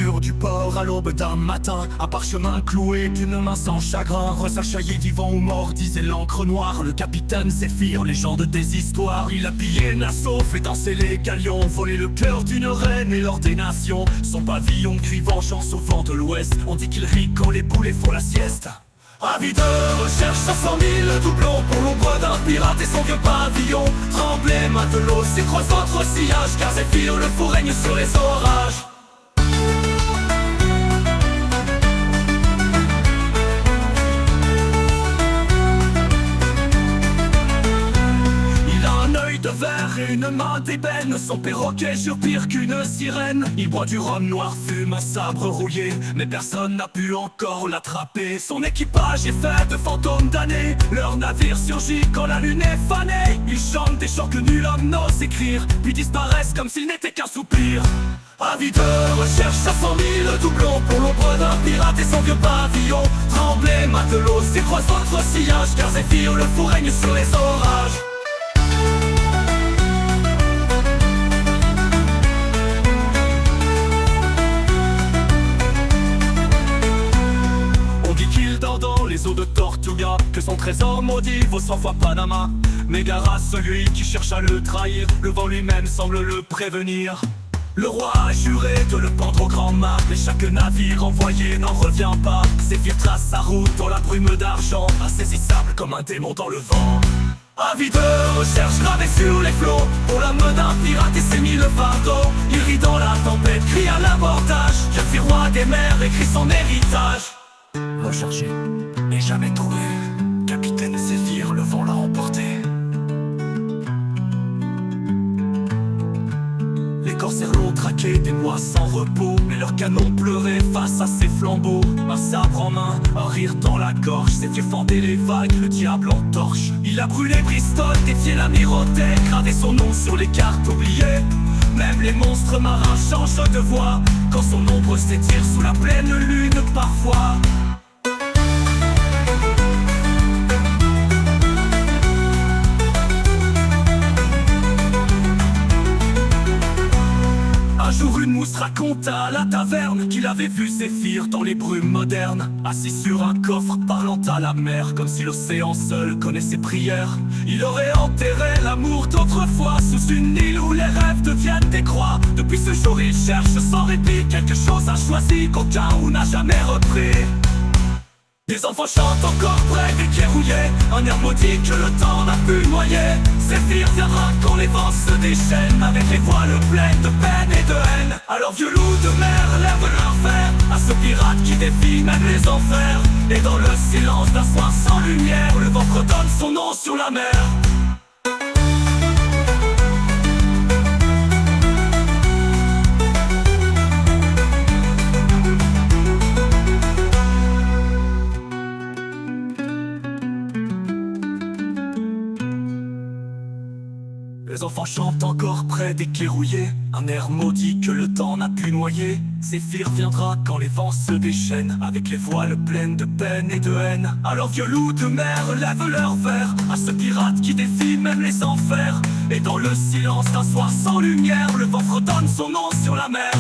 murs du port à l'aube d'un matin. Un parchemin cloué d'une main sans chagrin. Resachaillé vivant ou mort, disait l'encre noire. Le capitaine Zéphyr, légende des histoires. Il a pillé Nassau, fait danser les galions, volé le cœur d'une reine et l'or des nations. Son pavillon crie vengeance au vent de l'ouest. On dit qu'il rit quand les poulets font la sieste. Avide recherche 500 000 doublons pour l'ombre d'un pirate et son vieux pavillon. Tremblez matelot, s'écroise votre sillage, car Zéphyr le fou règne sur les orages. De verre et une main d'ébène, son perroquet jure pire qu'une sirène. Il boit du rhum noir, fume un sabre rouillé, mais personne n'a pu encore l'attraper. Son équipage est fait de fantômes damnés, leur navire surgit quand la lune est fanée. Ils chantent des chants que nul homme n'ose écrire, puis disparaissent comme s'ils n'étaient qu'un soupir. Avide recherche 500 000 doublons pour l'ombre d'un pirate et son vieux pavillon. Tremblez matelot, s'écroise votre sillage, car Zéphyr le fou règne sur les orages. Les eaux de Tortuga, que son trésor maudit vaut 100 fois Panama. Mais gare à celui qui cherche à le trahir, le vent lui-même semble le prévenir. Le roi a juré de le pendre au grand mât, mais chaque navire envoyé n'en revient pas. Zéphyr trace sa route dans la brume d'argent, insaisissable comme un démon dans le vent. Avide recherche gravé sur les flots, pour l'âme d'un pirate et ses 1000 fardeaux. Il rit dans la tempête, crie à l'abordage, Zéphyr roi des mers écrit son héritage. Recherché, mais jamais trouvé, capitaine Zéphyr, le vent l'a emporté. Les corsaires l'ont traqué des mois sans repos, mais leurs canons pleuraient face à ses flambeaux. Un sabre en main, un rire dans la gorge, Zéphyr fendait les vagues, le diable en torche. Il a brûlé Bristol, défié l'amirauté, gravé son nom sur les cartes oubliées. Même les monstres marins changent de voix, quand son ombre s'étire sous la pleine lune parfois. Un jour une mousse raconta à la taverne qu'il avait vu Zéphyr dans les brumes modernes, assis sur un coffre parlant à la mer, comme si l'océan seul connaissait ses prières. Il aurait enterré l'amour d'autrefois sous une île où les rêves deviennent des croix. Depuis ce jour il cherche sans répit quelque chose inchoisi qu'aucun ou n'a jamais repris. Les enfants chantent encore près des quais rouillés, un air maudit que le temps n'a pu noyer. Zéphyr viendra quand les vents se déchaînent, avec les voiles pleines de peine et de haine. Alors vieux loups de mer lèvent leur fer à ce pirate qui défie même les enfers. Et dans le silence d'un soir sans lumière, le vent redonne son nom sur la mer. Les enfants chantent encore près des quais rouillés, un air maudit que le temps n'a pu noyer. Zéphyr viendra quand les vents se déchaînent, avec les voiles pleines de peine et de haine. Alors vieux loups de mer lèvent leur verre à ce pirate qui défie même les enfers. Et dans le silence d'un soir sans lumière, le vent redonne son nom sur la mer.